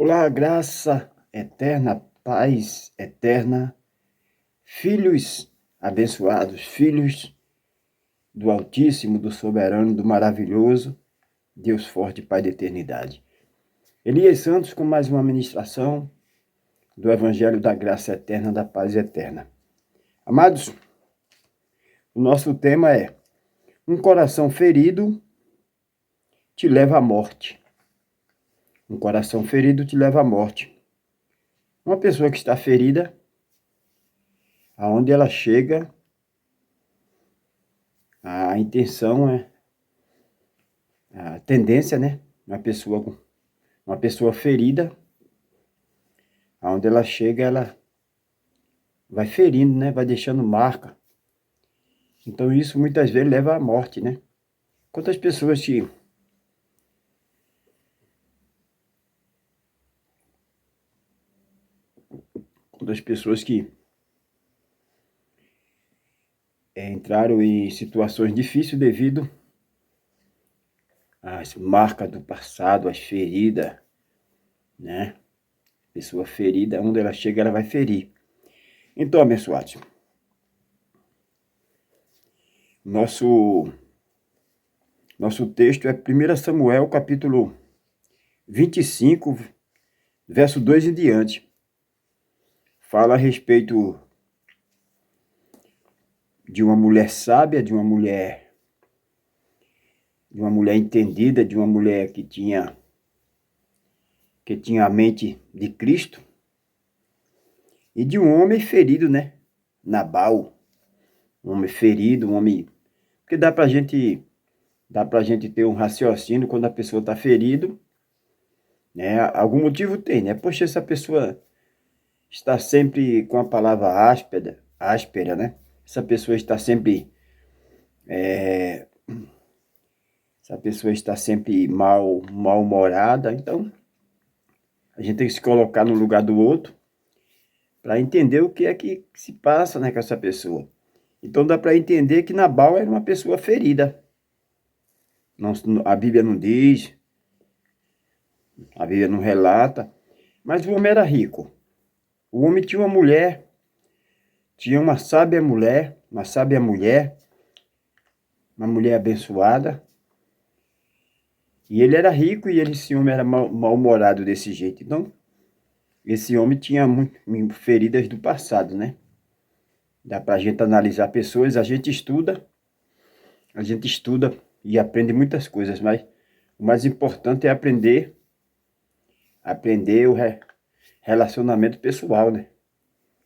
Olá, graça eterna, paz eterna, filhos abençoados, filhos do Altíssimo, do Soberano, do Maravilhoso, Deus forte, Pai da eternidade. Elias Santos com mais uma ministração do Evangelho da Graça Eterna, da Paz Eterna. Amados, o nosso tema é: um coração ferido te leva à morte. Um coração ferido te leva à morte. Uma pessoa que está ferida, aonde ela chega, a intenção é, a tendência, né? Uma pessoa ferida, aonde ela chega, ela vai ferindo, né? Vai deixando marca. Então isso muitas vezes leva à morte, né? Quantas pessoas que entraram em situações difíceis devido às marcas do passado, às feridas, né? Pessoa ferida, onde ela chega, ela vai ferir. Então, abençoados, nosso texto é 1 Samuel, capítulo 25, verso 2 em diante. Fala a respeito de uma mulher sábia, de uma mulher entendida, de uma mulher que tinha a mente de Cristo, e de um homem ferido, né? Nabal, um homem ferido, um homem... Porque dá pra gente ter um raciocínio quando a pessoa está ferida, né? Algum motivo tem, né? Poxa, essa pessoa está sempre com a palavra áspera, né? Essa pessoa está sempre mal-humorada. Então, a gente tem que se colocar no lugar do outro para entender o que é que se passa, né, com essa pessoa. Então dá para entender que Nabal era uma pessoa ferida. Não, a Bíblia não diz, a Bíblia não relata, mas o homem era rico. O homem tinha uma mulher, tinha uma sábia mulher, uma mulher abençoada. E ele era rico e esse homem era mal-humorado desse jeito. Então, esse homem tinha feridas do passado, né? Dá pra gente analisar pessoas, a gente estuda e aprende muitas coisas, mas o mais importante é aprender o relacionamento pessoal, né?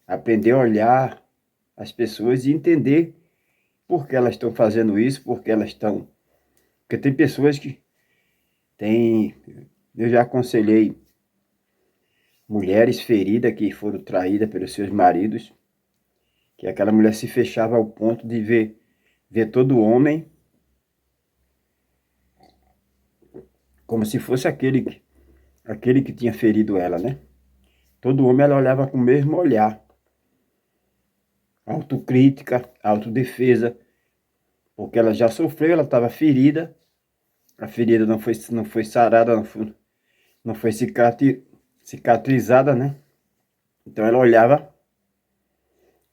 Aprender a olhar as pessoas e entender por que elas estão fazendo isso, porque tem pessoas que eu já aconselhei mulheres feridas que foram traídas pelos seus maridos, que aquela mulher se fechava ao ponto de ver todo homem como se fosse aquele que tinha ferido ela, né? Todo homem ela olhava com o mesmo olhar. Autocrítica, autodefesa, porque ela já sofreu, ela estava ferida, a ferida não foi sarada, não foi cicatrizada, né? Então ela olhava,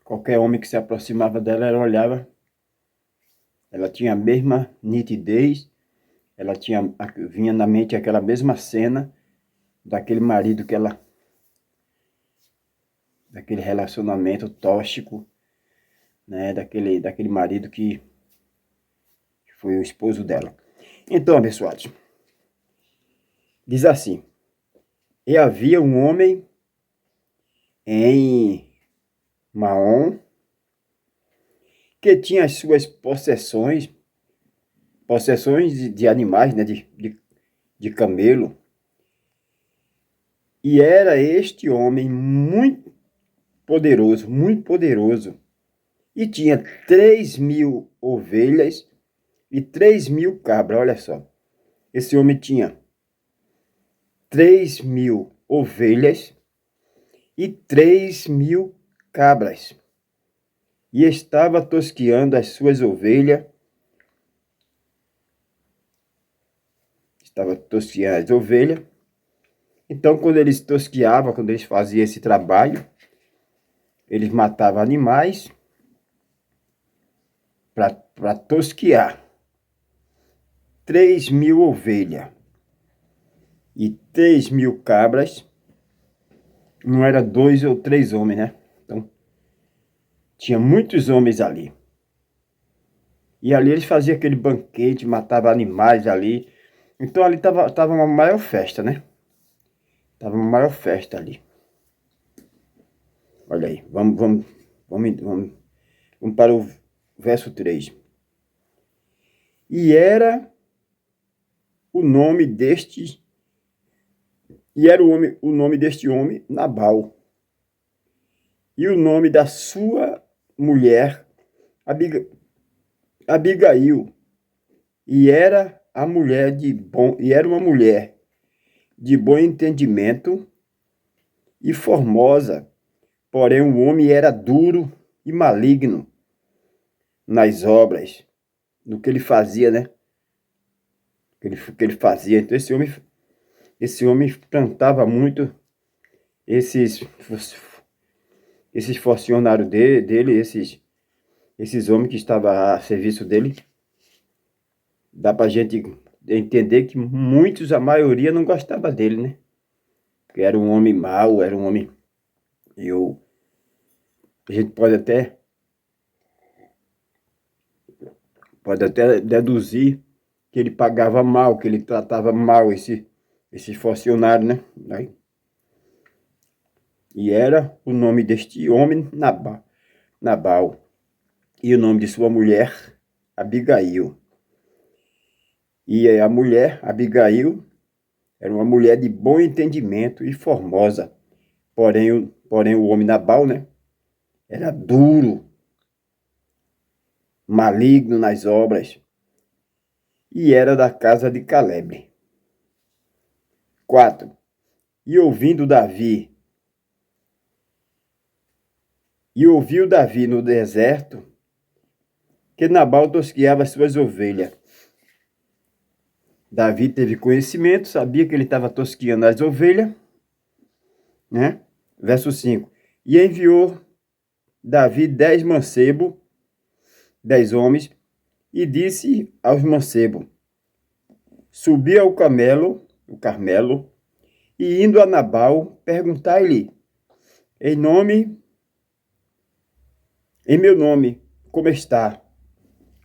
qualquer homem que se aproximava dela, ela olhava, ela tinha a mesma nitidez, vinha na mente aquela mesma cena daquele marido daquele relacionamento tóxico, né? Daquele marido que foi o esposo dela. Então, abençoados, diz assim: e havia um homem em Maom que tinha as suas possessões de animais, né? De camelo. E era este homem muito poderoso, e tinha 3.000 ovelhas e 3.000 cabras. Olha só, esse homem tinha 3.000 ovelhas e 3.000 cabras, e estava tosqueando as suas ovelhas, Então, quando eles tosquiavam, quando eles faziam esse trabalho, eles matavam animais para tosquiar. 3.000 ovelhas e 3.000 cabras. Não era 2 ou 3 homens, né? Então, tinha muitos homens ali. E ali eles faziam aquele banquete, matavam animais ali. Então ali tava uma maior festa, né? Tava uma maior festa ali. Olha aí, vamos para o verso 3. E era o nome deste, o nome deste homem Nabal. E o nome da sua mulher Abigail. E era uma mulher de bom entendimento e formosa. Porém o homem era duro e maligno nas obras, no que ele fazia, né? Que ele fazia. Então esse homem plantava muito esses funcionários dele, esses homens que estavam a serviço dele. Dá pra gente entender que muitos, a maioria, não gostava dele, né? Porque era um homem mau, era um homem... A gente pode até deduzir que ele pagava mal, que ele tratava mal esse funcionário, né? E era o nome deste homem Nabal. E o nome de sua mulher, Abigail. E a mulher, Abigail, era uma mulher de bom entendimento e formosa. Porém o homem Nabal, né? Era duro, maligno nas obras. E era da casa de Caleb. 4. E ouviu Davi no deserto que Nabal tosquiava suas ovelhas. Davi teve conhecimento, sabia que ele estava tosquiando as ovelhas, né? Verso 5. E enviou Davi 10 mancebos, 10 homens, e disse aos mancebos: subi ao Carmelo, e indo a Nabal, perguntai-lhe, em meu nome, como está?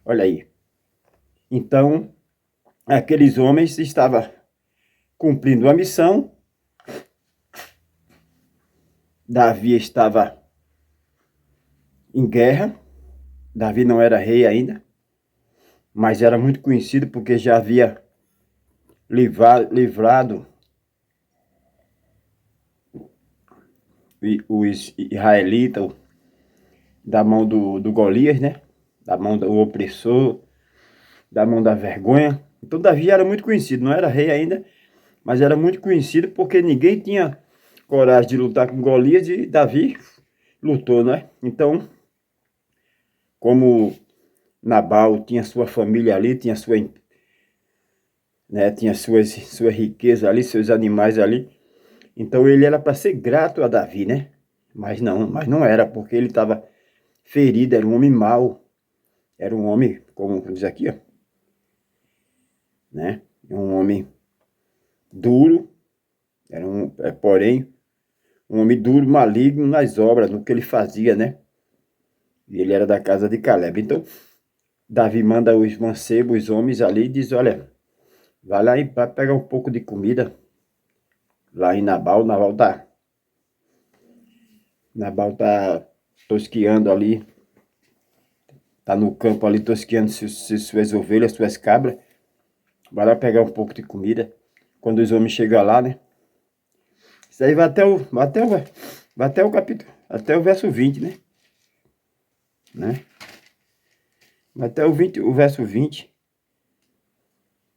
Olha aí. Então, aqueles homens estavam cumprindo a missão. Davi estava em guerra. Davi não era rei ainda, mas era muito conhecido porque já havia livrado os israelitas da mão do Golias, né? Da mão do opressor, da mão da vergonha. Então Davi era muito conhecido, não era rei ainda, mas era muito conhecido porque ninguém tinha coragem de lutar com Golias e Davi lutou, né? Então, como Nabal tinha sua família ali, tinha sua riqueza ali, seus animais ali, então ele era para ser grato a Davi, né? Mas não era, porque ele estava ferido, era um homem mau, era um homem, como diz aqui, ó, né? Um homem duro, porém, um homem duro, maligno nas obras, no que ele fazia, né? E ele era da casa de Caleb. Então, Davi manda os mancebos, os homens ali, e diz, olha, vai lá e vai pegar um pouco de comida lá em Nabal. Nabal tá tosquiando ali, tá no campo ali tosquiando suas ovelhas, suas cabras. Vai lá pegar um pouco de comida. Quando os homens chegam lá, né? Isso aí vai até o capítulo, até o verso 20, né? Vai até o verso 20,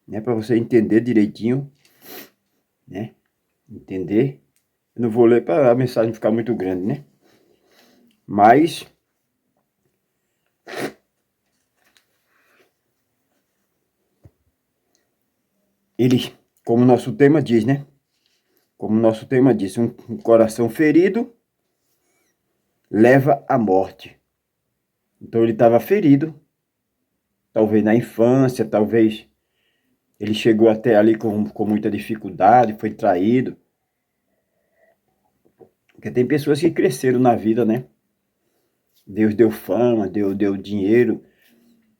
né? Para você entender direitinho, né? Entender. Eu não vou ler para a mensagem ficar muito grande, né? Mas ele, como o nosso tema diz, né? como nosso tema diz, um coração ferido leva à morte. Então ele estava ferido, talvez na infância, talvez ele chegou até ali com muita dificuldade, foi traído. Porque tem pessoas que cresceram na vida, né? Deus deu fama, deu dinheiro,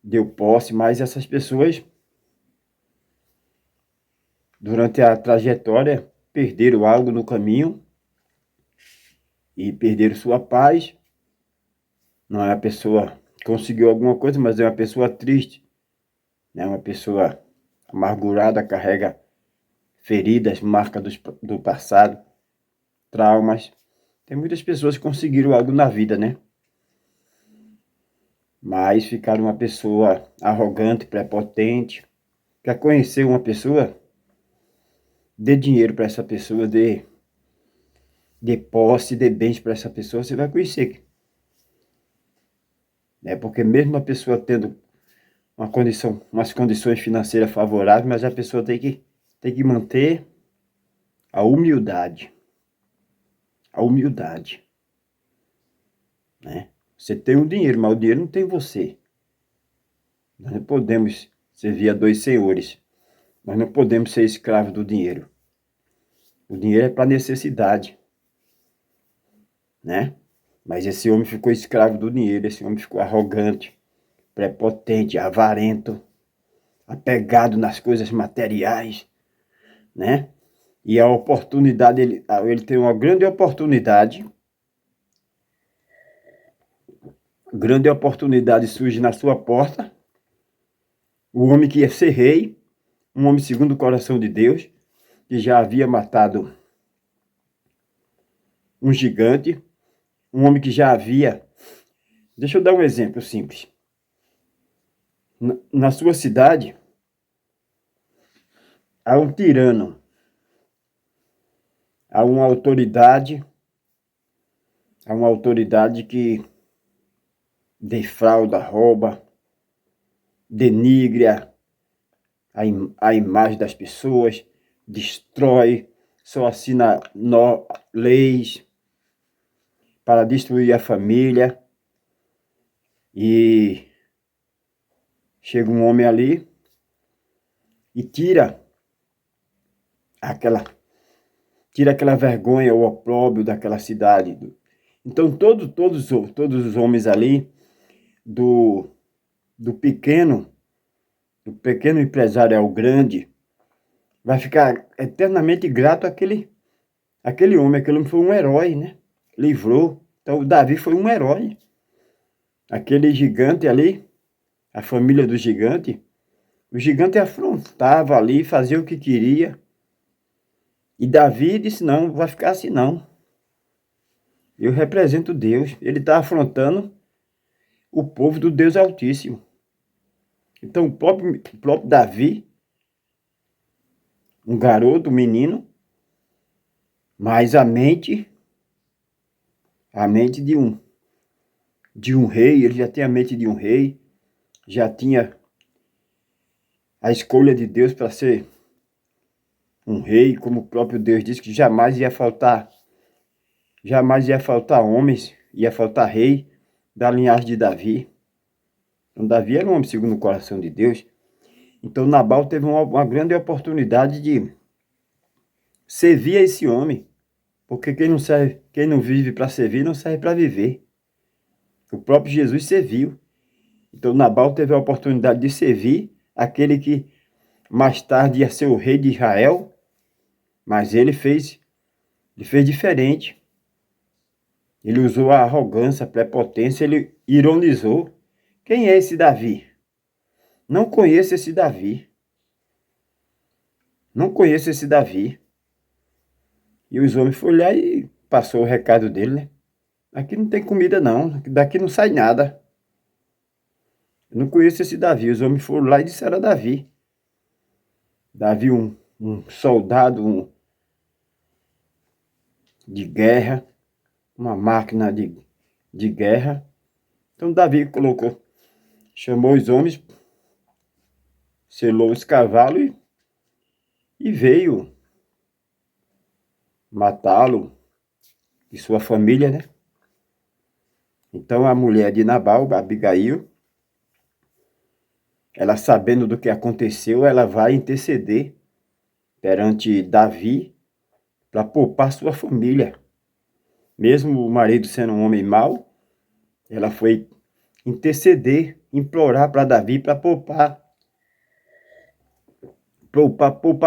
deu posse, mas essas pessoas, durante a trajetória, perderam algo no caminho e perderam sua paz. Não é a pessoa que conseguiu alguma coisa, mas é uma pessoa triste, né? Uma pessoa amargurada, carrega feridas, marcas do passado, traumas. Tem muitas pessoas que conseguiram algo na vida, né? Mas ficaram uma pessoa arrogante, prepotente. Quer conhecer uma pessoa? Dê dinheiro para essa pessoa, dê posse, dê bens para essa pessoa, você vai conhecer. Né? Porque mesmo a pessoa tendo umas condições financeiras favoráveis, mas a pessoa tem que manter a humildade. A humildade. Né? Você tem o dinheiro, mas o dinheiro não tem você. Nós não podemos servir a dois senhores. Nós não podemos ser escravos do dinheiro. O dinheiro é para necessidade. Né? Mas esse homem ficou escravo do dinheiro, esse homem ficou arrogante, prepotente, avarento, apegado nas coisas materiais, né? E a oportunidade, ele tem uma grande oportunidade surge na sua porta, o homem que ia ser rei, um homem segundo o coração de Deus, que já havia matado um gigante, um homem que já havia... Deixa eu dar um exemplo simples. Na sua cidade, há um tirano, há uma autoridade que defrauda, rouba, denigre a imagem das pessoas, destrói, só assina leis para destruir a família. E chega um homem ali e tira aquela vergonha, o opróbrio daquela cidade. Então todos os homens ali, do pequeno empresário ao grande, vai ficar eternamente grato àquele homem. Aquele homem foi um herói, né? Livrou. Então o Davi foi um herói. Aquele gigante ali, a família do gigante, o gigante afrontava ali, fazia o que queria. E Davi disse, não, vai ficar assim não. Eu represento Deus. Ele está afrontando o povo do Deus Altíssimo. Então o próprio Davi, um garoto, um menino, mas a mente de um rei, ele já tinha a mente de um rei, já tinha a escolha de Deus para ser um rei, como o próprio Deus disse que jamais ia faltar homens, ia faltar rei da linhagem de Davi. Então Davi era um homem segundo o coração de Deus. Então Nabal teve uma grande oportunidade de servir a esse homem, porque quem não vive para servir, não serve para viver. O próprio Jesus serviu. Então Nabal teve a oportunidade de servir aquele que mais tarde ia ser o rei de Israel, mas ele fez diferente. Ele usou a arrogância, a prepotência, ele ironizou. Quem é esse Davi? Não conheço esse Davi. Não conheço esse Davi. E os homens foram lá e passou o recado dele, né? Aqui não tem comida não, daqui não sai nada. Eu não conheço esse Davi. Os homens foram lá e disseram a Davi. Davi, um soldado de guerra, uma máquina de guerra. Então Davi chamou os homens, selou os cavalos e veio matá-lo e sua família, né? Então a mulher de Nabal, Abigail, ela sabendo do que aconteceu, ela vai interceder perante Davi para poupar sua família. Mesmo o marido sendo um homem mau, ela foi interceder, implorar para Davi para poupar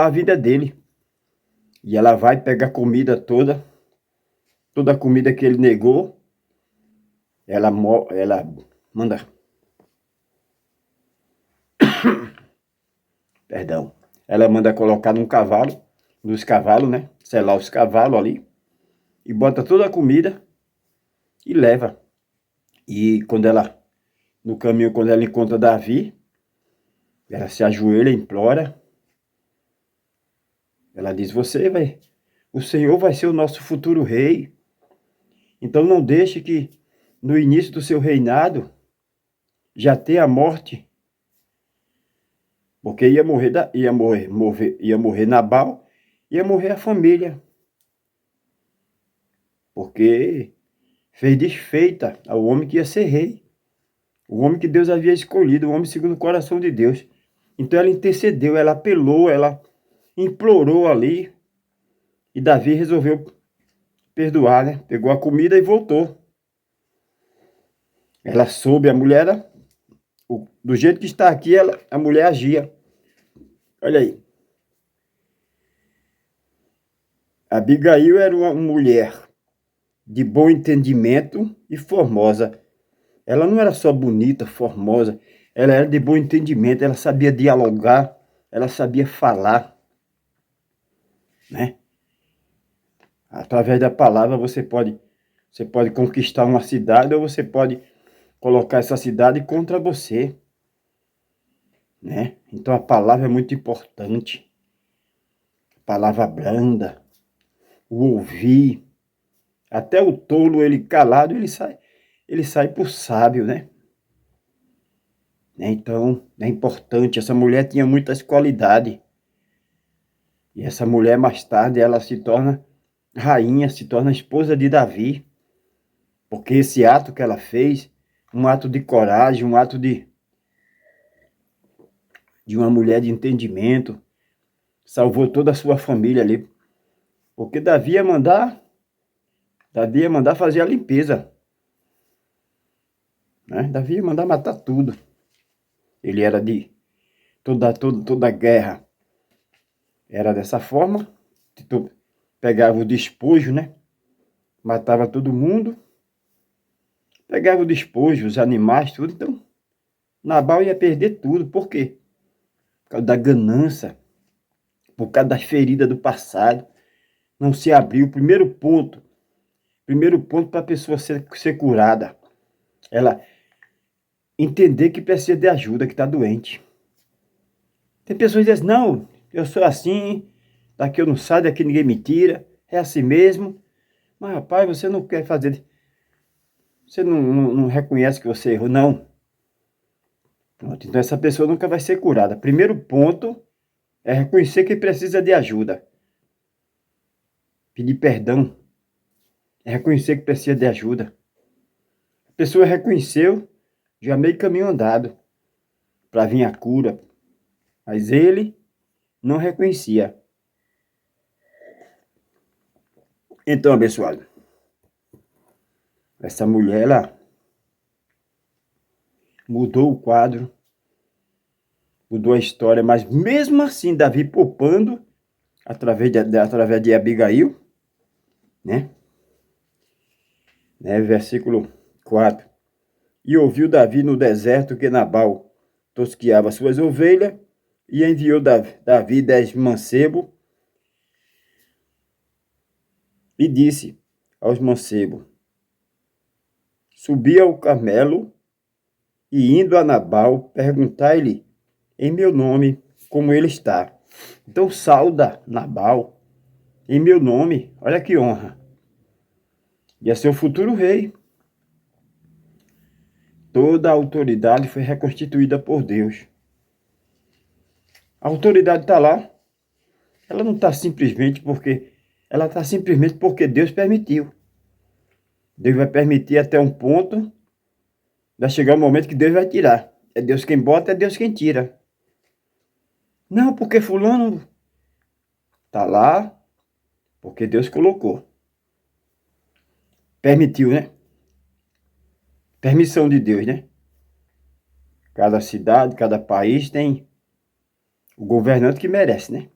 a vida dele. E ela vai pegar toda a comida que ele negou, ela manda, perdão, ela manda colocar nos cavalos, né? Selar os cavalos ali, e bota toda a comida e leva. E no caminho, quando ela encontra Davi, ela se ajoelha, implora. Ela diz: o Senhor vai ser o nosso futuro rei. Então não deixe que no início do seu reinado já tenha a morte. Porque ia morrer Nabal, ia morrer a família. Porque fez desfeita ao homem que ia ser rei. O homem que Deus havia escolhido, o homem segundo o coração de Deus. Então ela intercedeu, ela apelou, ela implorou ali. E Davi resolveu perdoar, né? Pegou a comida e voltou. Ela soube, a mulher, do jeito que está aqui, a mulher agia. Olha aí. Abigail era uma mulher de bom entendimento e formosa. Ela não era só bonita, formosa, ela era de bom entendimento, ela sabia dialogar, ela sabia falar, né? Através da palavra você pode conquistar uma cidade ou você pode colocar essa cidade contra você, né? Então a palavra é muito importante. Palavra branda, o ouvir. Até o tolo, ele calado, ele sai por sábio, né? Então, é importante. Essa mulher tinha muitas qualidades. E essa mulher, mais tarde, ela se torna rainha, se torna esposa de Davi. Porque esse ato que ela fez, um ato de coragem, um ato de uma mulher de entendimento, salvou toda a sua família ali. Porque Davi ia mandar fazer a limpeza, né? Davi ia mandar matar tudo. Ele era de toda guerra. Era dessa forma. Pegava o despojo, né? Matava todo mundo. Pegava o despojo, os animais, tudo. Então, Nabal ia perder tudo. Por quê? Por causa da ganância. Por causa das feridas do passado. Não se abriu. Primeiro ponto para a pessoa ser curada. Ela entender que precisa de ajuda, que está doente. Tem pessoas que dizem: não, eu sou assim, daqui eu não saio, daqui ninguém me tira, é assim mesmo. Mas, rapaz, você não quer fazer, você não reconhece que você errou, não. Pronto, então essa pessoa nunca vai ser curada. Primeiro ponto é reconhecer que precisa de ajuda. Pedir perdão é reconhecer que precisa de ajuda. A pessoa reconheceu, já meio caminho andado para vir a cura. Mas ele não reconhecia. Então, abençoado, essa mulher, ela mudou o quadro, mudou a história, mas mesmo assim, Davi poupando, através de Abigail, né? Versículo 4. E ouviu Davi no deserto que Nabal tosquiava suas ovelhas, e enviou Davi 10 mancebos, e disse aos mancebos: subi ao Carmelo, e indo a Nabal, perguntai-lhe em meu nome como ele está. Então sauda Nabal em meu nome, olha que honra. Ia ser o futuro rei. Toda a autoridade foi reconstituída por Deus. A autoridade está lá. Ela não está simplesmente porque ela está simplesmente porque Deus permitiu. Deus vai permitir até um ponto, vai chegar um momento que Deus vai tirar. É Deus quem bota, é Deus quem tira. Não, porque fulano tá lá, porque Deus colocou. Permitiu, né? Permissão de Deus, né? Cada cidade, cada país tem o governante que merece, né?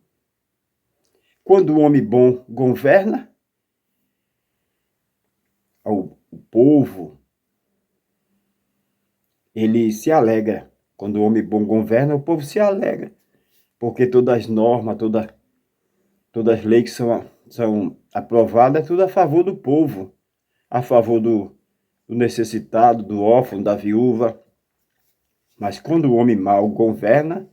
Quando o homem bom governa, o povo, ele se alegra. Quando o homem bom governa, o povo se alegra. Porque todas as normas, todas as leis que são aprovadas, é tudo a favor do povo. A favor do necessitado, do órfão, da viúva. Mas quando o homem mau governa,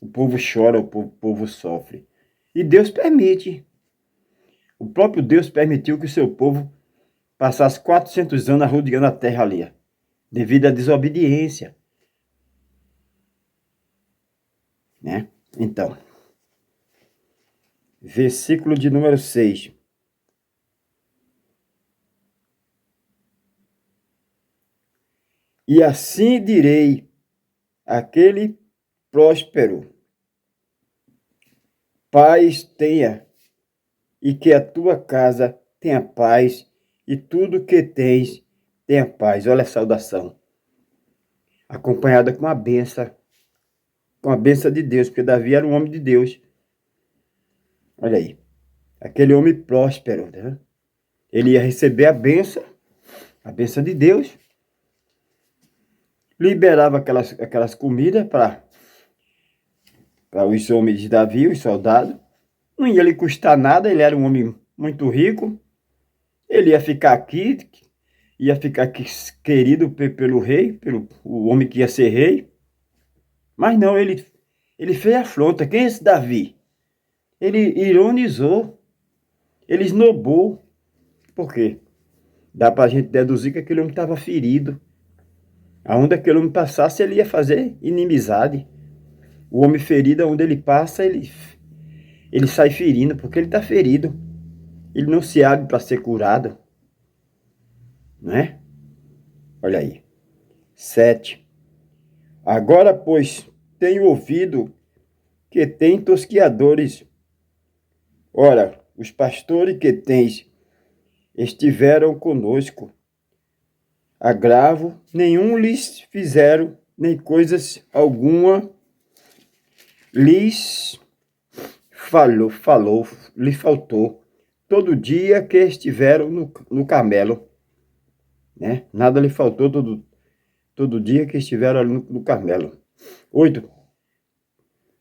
o povo chora, o povo sofre. E Deus permite. O próprio Deus permitiu que o seu povo passasse 400 anos rodeando a terra ali, devido à desobediência. Né? Então, versículo de número 6. E assim direi àquele próspero: paz tenha, e que a tua casa tenha paz, e tudo que tens tenha paz. Olha a saudação. Acompanhada com a benção de Deus, porque Davi era um homem de Deus. Olha aí, aquele homem próspero, né? Ele ia receber a benção de Deus, liberava aquelas comidas para os homens de Davi, os soldados. Não ia lhe custar nada, ele era um homem muito rico. Ele ia ficar aqui querido pelo rei, pelo o homem que ia ser rei. Mas não, ele fez afronta. Quem é esse Davi? Ele ironizou, ele esnobou. Por quê? Dá para a gente deduzir que aquele homem estava ferido. Aonde aquele homem passasse, ele ia fazer inimizade. O homem ferido, aonde ele passa, ele sai ferindo, porque ele está ferido. Ele não se abre para ser curado. Não é? Olha aí. 7. Agora, pois, tenho ouvido que tem tosquiadores. Ora, os pastores que tens estiveram conosco. Agravo nenhum lhes fizeram, nem coisas alguma lhes lhe faltou. Todo dia que estiveram no Carmelo, né? Nada lhe faltou todo dia que estiveram ali no Carmelo. 8.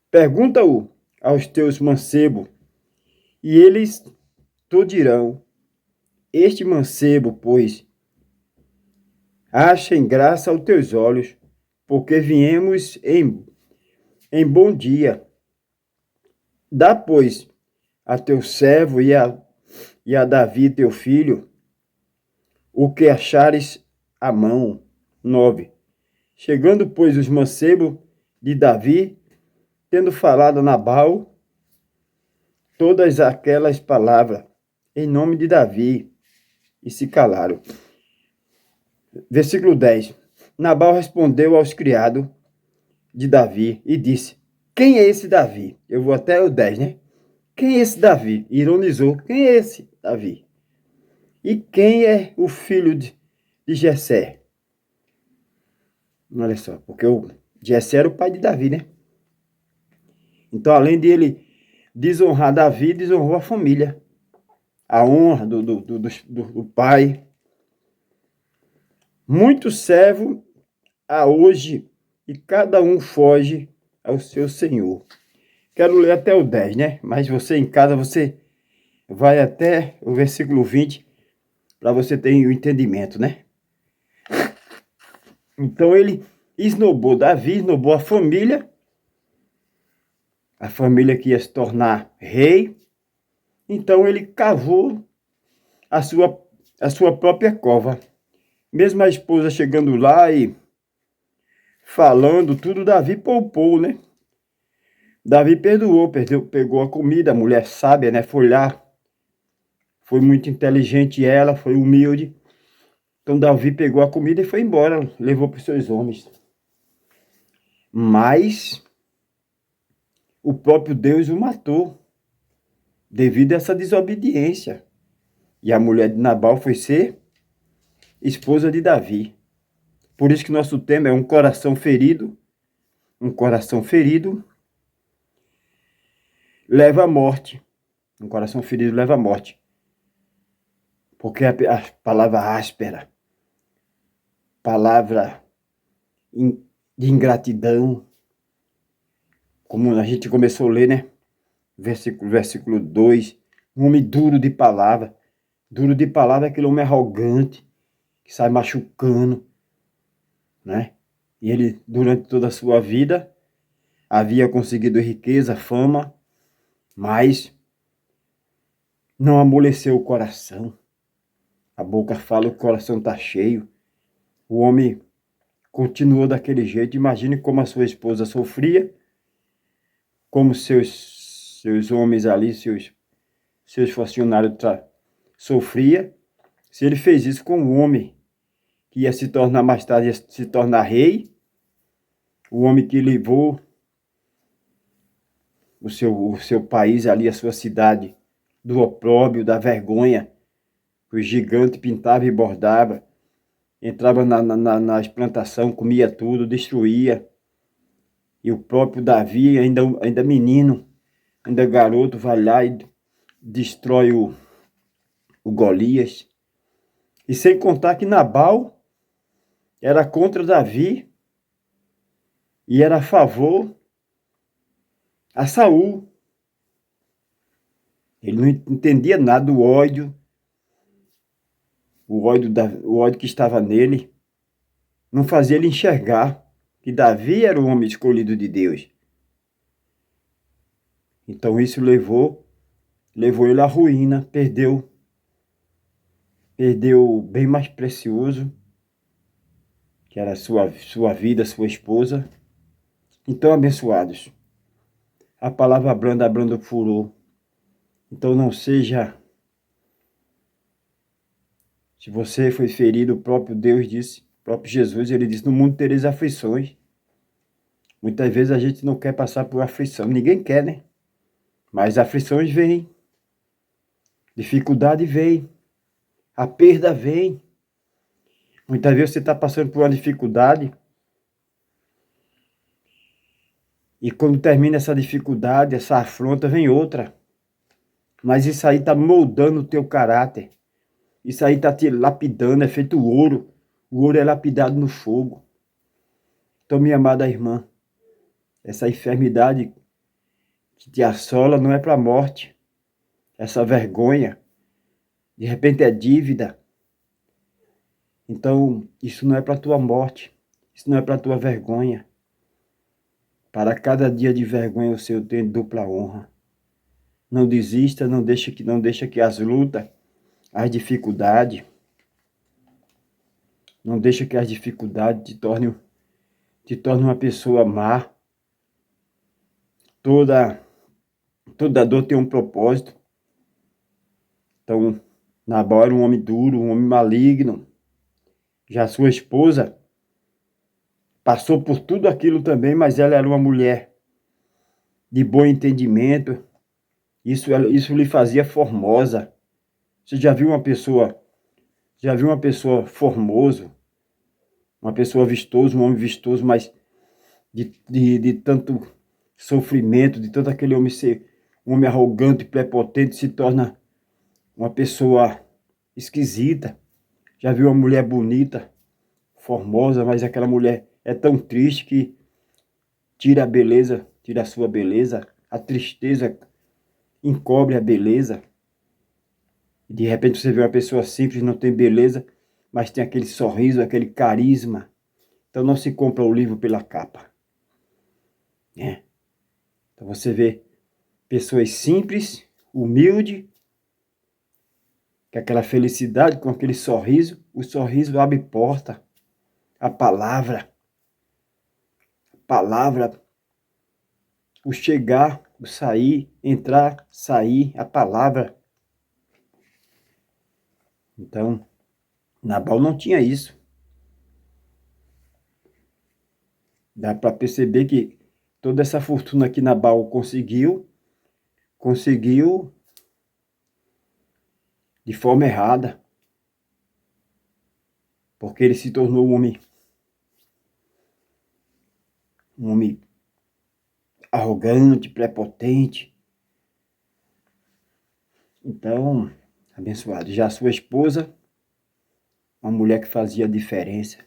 Pergunta-o aos teus mancebos, e eles te dirão: este mancebo, pois, achem graça aos teus olhos, porque viemos em bom dia. Dá, pois, a teu servo e a Davi, teu filho, o que achares à mão. 9. Chegando, pois, os mancebos de Davi, tendo falado a Nabal todas aquelas palavras em nome de Davi, e se calaram. Versículo 10. Nabal respondeu aos criados de Davi e disse: quem é esse Davi? Eu vou até o 10, né? Quem é esse Davi? Ironizou. Quem é esse Davi? E quem é o filho de Jessé? Olha só, porque o Jessé era o pai de Davi, né? Então, além de ele desonrar Davi, desonrou a família. A honra do pai. Muito servo há hoje, e cada um foge ao seu senhor. Quero ler até o 10, né? Mas você em casa, você vai até o versículo 20, para você ter o entendimento, né? Então ele esnobou Davi, esnobou a família que ia se tornar rei. Então ele cavou a sua própria cova. Mesmo a esposa chegando lá e falando tudo, Davi poupou, né? Davi perdoou, pegou a comida, a mulher sábia, né? Foi lá, foi muito inteligente ela, foi humilde. Então Davi pegou a comida e foi embora, levou para os seus homens. Mas o próprio Deus o matou devido a essa desobediência. E a mulher de Nabal foi ser esposa de Davi. Por isso que nosso tema é um coração ferido. Um coração ferido leva à morte. Um coração ferido leva à morte. Porque a palavra áspera, palavra de ingratidão, como a gente começou a ler, né? Versículo 2, um homem duro de palavra. Duro de palavra é aquele homem arrogante, que sai machucando, né? E ele, durante toda a sua vida, havia conseguido riqueza, fama, mas não amoleceu o coração. A boca fala, o coração está cheio. O homem continuou daquele jeito. Imagine como a sua esposa sofria, como seus homens ali, seus funcionários sofria. Se ele fez isso com um homem que ia se tornar mais tarde, ia se tornar rei, o homem que levou o seu país ali, a sua cidade, do opróbrio, da vergonha, o gigante pintava e bordava, entrava nas plantações, comia tudo, destruía. E o próprio Davi, ainda menino, ainda garoto, vai lá e destrói o Golias. E sem contar que Nabal era contra Davi e era a favor a Saul. Ele não entendia nada do ódio, o ódio que estava nele, não fazia ele enxergar que Davi era o homem escolhido de Deus. Então isso levou ele à ruína, perdeu o bem mais precioso, que era a sua vida, sua esposa. Então, abençoados, a palavra branda o furor. Então não seja... Se você foi ferido, o próprio Deus disse, o próprio Jesus, ele disse, no mundo tereis aflições. Muitas vezes a gente não quer passar por aflição, ninguém quer, né? Mas aflições vêm, dificuldade vem, a perda vem. Muitas vezes você está passando por uma dificuldade e quando termina essa dificuldade, essa afronta, vem outra. Mas isso aí está moldando o teu caráter. Isso aí está te lapidando, é feito ouro. O ouro é lapidado no fogo. Então, minha amada irmã, essa enfermidade que te assola não é para a morte. Essa vergonha, de repente é dívida. Então, isso não é para a tua morte. Isso não é para a tua vergonha. Para cada dia de vergonha o Senhor tem dupla honra. Não desista, não deixa que as lutas, as dificuldades, não deixa que as dificuldades te tornem uma pessoa má. Toda dor tem um propósito. Então, Nabal era um homem duro, um homem maligno. Já sua esposa passou por tudo aquilo também, mas ela era uma mulher de bom entendimento. Isso lhe fazia formosa. Você já viu uma pessoa formoso, uma pessoa vistosa, um homem vistoso, mas de tanto sofrimento, de tanto aquele homem ser um homem arrogante, prepotente, se torna uma pessoa esquisita. Já viu uma mulher bonita, formosa, mas aquela mulher é tão triste que tira a beleza, tira a sua beleza, a tristeza encobre a beleza. E de repente você vê uma pessoa simples, não tem beleza, mas tem aquele sorriso, aquele carisma. Então não se compra o livro pela capa. Né? Então você vê pessoas simples, humildes, com aquela felicidade, com aquele sorriso. O sorriso abre porta. A palavra, o chegar, o sair, entrar, sair, a palavra. Então, Nabal não tinha isso. Dá para perceber que toda essa fortuna que Nabal conseguiu de forma errada, porque ele se tornou um homem arrogante, prepotente. Então, abençoado, já a sua esposa, uma mulher que fazia a diferença.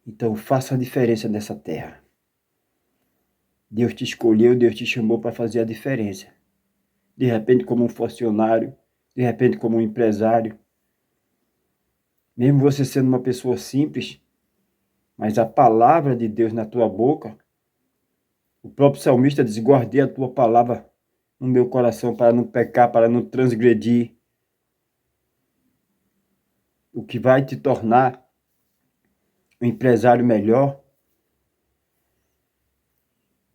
Então, faça a diferença nessa terra. Deus te escolheu, Deus te chamou para fazer a diferença. De repente, como um funcionário, de repente, como um empresário. Mesmo você sendo uma pessoa simples, mas a palavra de Deus na tua boca, o próprio salmista diz: guardei a tua palavra no meu coração para não pecar, para não transgredir. O que vai te tornar um empresário melhor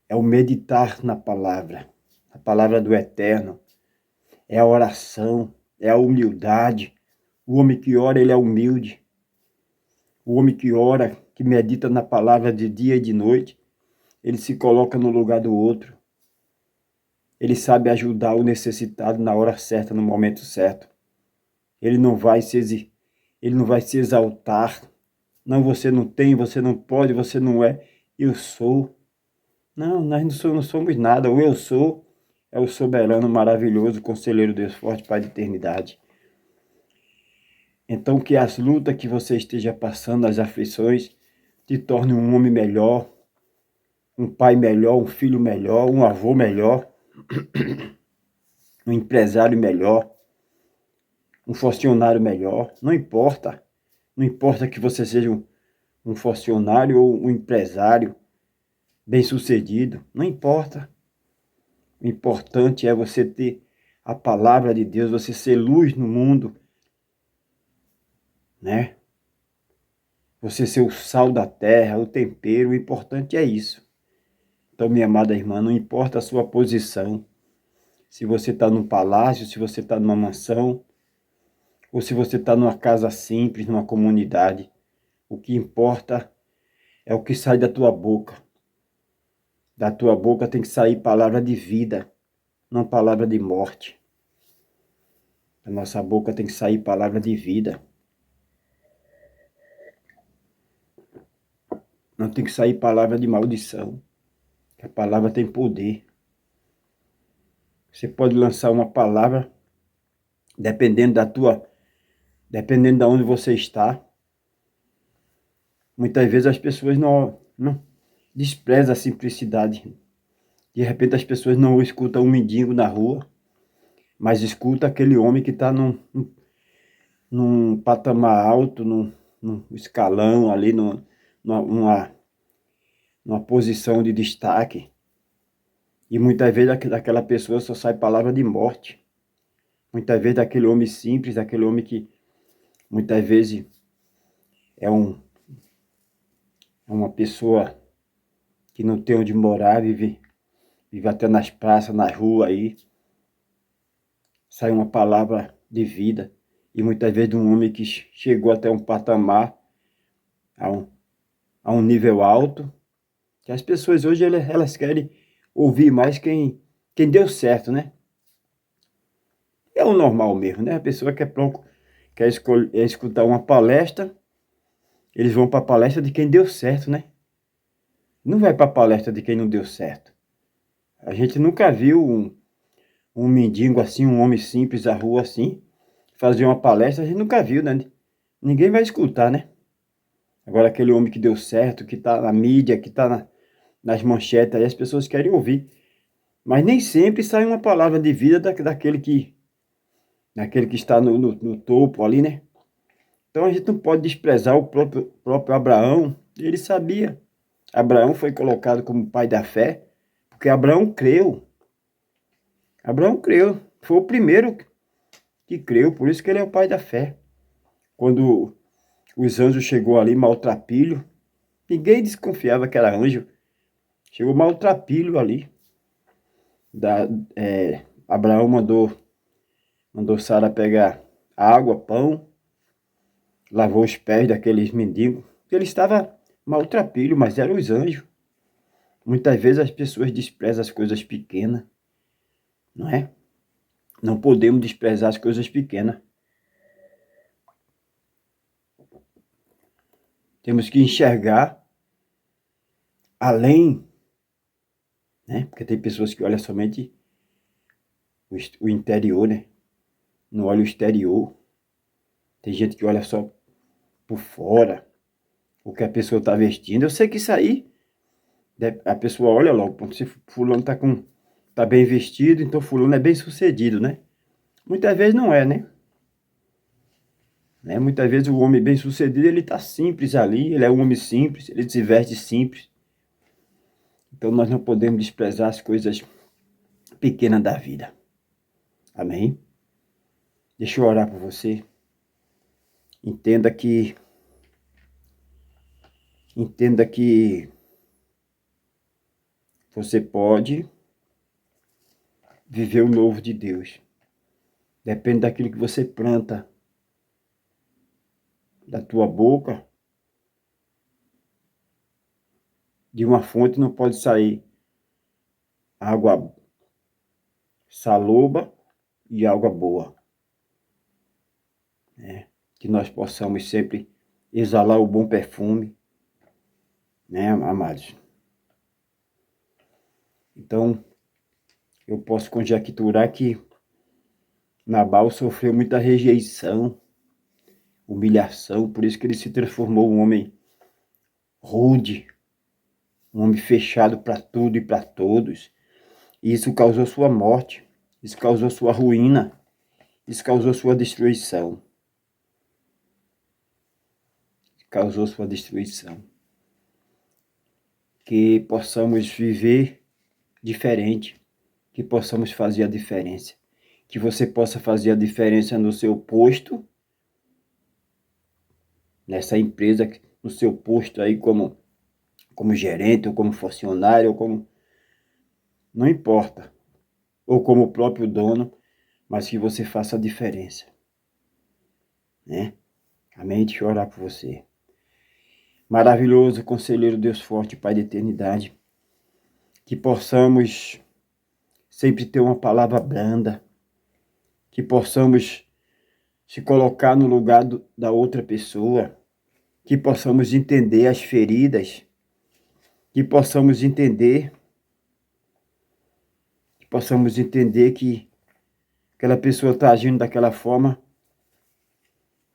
é o meditar na palavra, a palavra do Eterno, é a oração, é a humildade. O homem que ora, ele é humilde. O homem que ora, que medita na palavra de dia e de noite, ele se coloca no lugar do outro. Ele sabe ajudar o necessitado na hora certa, no momento certo. Ele não vai se exaltar. Não, você não tem, você não pode, você não é. Eu sou. Não, nós não somos nada. O eu sou é o soberano, maravilhoso, conselheiro Deus forte, Pai de eternidade. Então que as lutas que você esteja passando, as aflições, te torne um homem melhor, um pai melhor, um filho melhor, um avô melhor, um empresário melhor, um funcionário melhor. Não importa. Não importa que você seja um funcionário ou um empresário bem-sucedido. Não importa. O importante é você ter a palavra de Deus, você ser luz no mundo, né? Você ser o sal da terra, o tempero. O importante é isso. Então, minha amada irmã, não importa a sua posição, se você está num palácio, se você está numa mansão, ou se você está numa casa simples, numa comunidade, o que importa é o que sai da tua boca. Da tua boca tem que sair palavra de vida, não palavra de morte. Da nossa boca tem que sair palavra de vida. Não tem que sair palavra de maldição. A palavra tem poder. Você pode lançar uma palavra, dependendo de onde você está. Muitas vezes as pessoas não desprezam a simplicidade. De repente as pessoas não escutam um mendigo na rua, mas escuta aquele homem que está num patamar alto, num escalão ali, numa posição de destaque. E muitas vezes daquela pessoa só sai palavra de morte. Muitas vezes daquele homem simples, daquele homem que muitas vezes é uma pessoa que não tem onde morar, vive até nas praças, nas ruas aí. Sai uma palavra de vida. E muitas vezes de um homem que chegou até um patamar, a um nível alto, que as pessoas hoje elas querem ouvir mais quem deu certo, né? É o normal mesmo, né? A pessoa quer escutar uma palestra, eles vão para a palestra de quem deu certo, né? Não vai para a palestra de quem não deu certo. A gente nunca viu um mendigo assim, um homem simples na rua assim, fazer uma palestra, a gente nunca viu, né? Ninguém vai escutar, né? Agora aquele homem que deu certo, que está na mídia, que está nas manchetes, aí as pessoas querem ouvir. Mas nem sempre sai uma palavra de vida daquele que está no topo ali, né? Então a gente não pode desprezar o próprio Abraão. Ele sabia. Abraão foi colocado como pai da fé, porque Abraão creu. Abraão creu. Foi o primeiro que creu, por isso que ele é o pai da fé. Quando os anjos chegou ali, maltrapilho, ninguém desconfiava que era anjo. Chegou maltrapilho ali. Abraão mandou Sara pegar água, pão, lavou os pés daqueles mendigos. Ele estava maltrapilho, mas eram os anjos. Muitas vezes as pessoas desprezam as coisas pequenas, não é? Não podemos desprezar as coisas pequenas. Temos que enxergar além, né? Porque tem pessoas que olham somente o interior, né? Não olha o exterior. Tem gente que olha só por fora, o que a pessoa está vestindo. Eu sei que isso aí, a pessoa olha logo, se fulano tá bem vestido, então fulano é bem sucedido, né? Muitas vezes não é, né? Muitas vezes o homem bem sucedido, ele tá simples ali, ele é um homem simples, ele se veste simples. Então nós não podemos desprezar as coisas pequenas da vida. Amém? Deixa eu orar por você. Entenda que você pode viver o novo de Deus. Depende daquilo que você planta da tua boca. De uma fonte não pode sair água saloba e água boa. Que nós possamos sempre exalar o bom perfume, né, amados? Então, eu posso conjecturar que Nabal sofreu muita rejeição, humilhação, por isso que ele se transformou um homem rude, um homem fechado para tudo e para todos. E isso causou sua morte, isso causou sua ruína, isso causou sua destruição. Causou sua destruição. Que possamos viver diferente, que possamos fazer a diferença. Que você possa fazer a diferença no seu posto, nessa empresa, no seu posto aí como gerente, ou como funcionário, ou como... Não importa. Ou como o próprio dono, mas que você faça a diferença. Né? Amém? Deixa eu orar por você. Maravilhoso conselheiro Deus forte, Pai da eternidade. Que possamos sempre ter uma palavra branda. Que possamos se colocar no lugar da outra pessoa. Que possamos entender as feridas. Que possamos entender que aquela pessoa está agindo daquela forma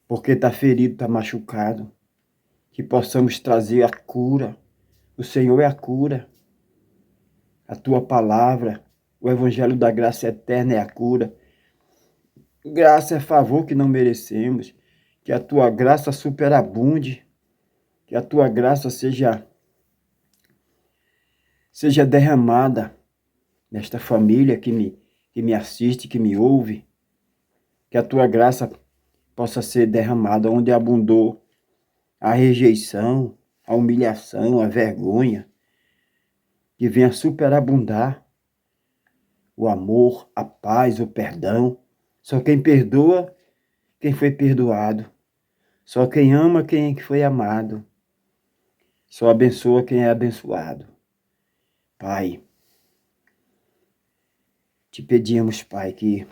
porque está ferido, está machucado. Que possamos trazer a cura. O Senhor é a cura. A tua palavra, o evangelho da graça eterna é a cura. Graça é favor que não merecemos. Que a tua graça superabunde. Que a tua graça seja derramada nesta família que me assiste, que me ouve. Que a tua graça possa ser derramada onde abundou a rejeição, a humilhação, a vergonha. Que venha superabundar o amor, a paz, o perdão. Só quem perdoa, quem foi perdoado. Só quem ama, quem foi amado. Só abençoa quem é abençoado. Pai, te pedimos, Pai, que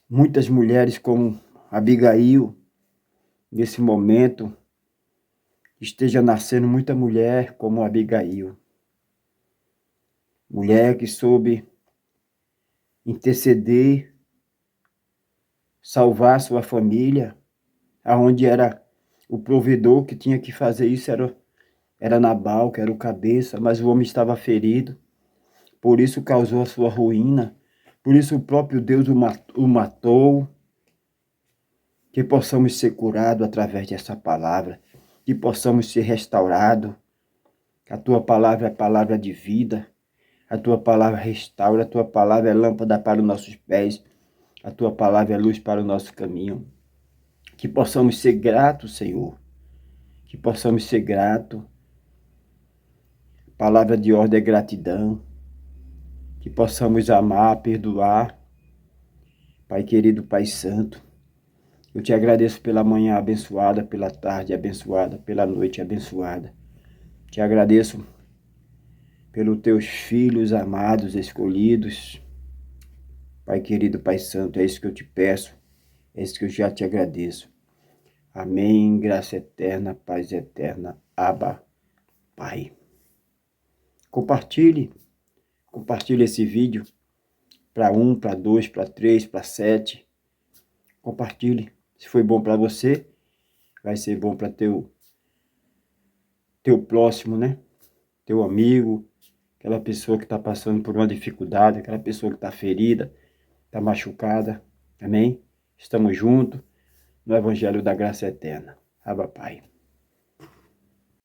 muitas mulheres como Abigail, nesse momento, esteja nascendo muita mulher como Abigail. Mulher que soube interceder, salvar sua família, aonde era o provedor que tinha que fazer isso, era Nabal, que era o cabeça, mas o homem estava ferido, por isso causou a sua ruína, por isso o próprio Deus o matou. Que possamos ser curados através dessa palavra, que possamos ser restaurados. A tua palavra é palavra de vida, a tua palavra restaura, a tua palavra é lâmpada para os nossos pés, a tua palavra é luz para o nosso caminho. Que possamos ser gratos, Senhor, que possamos ser gratos. Palavra de ordem é gratidão. Que possamos amar, perdoar. Pai querido, Pai santo, eu te agradeço pela manhã abençoada, pela tarde abençoada, pela noite abençoada. Te agradeço pelos teus filhos amados, escolhidos. Pai querido, Pai santo, é isso que eu te peço, é isso que eu já te agradeço. Amém, graça eterna, paz eterna, Abba, Pai. Compartilhe esse vídeo para 1, para 2, para 3, para 7. Compartilhe. Se foi bom para você, vai ser bom para teu próximo, né? Teu amigo, aquela pessoa que está passando por uma dificuldade, aquela pessoa que está ferida, está machucada. Amém? Estamos juntos no Evangelho da Graça Eterna. Abba, Pai.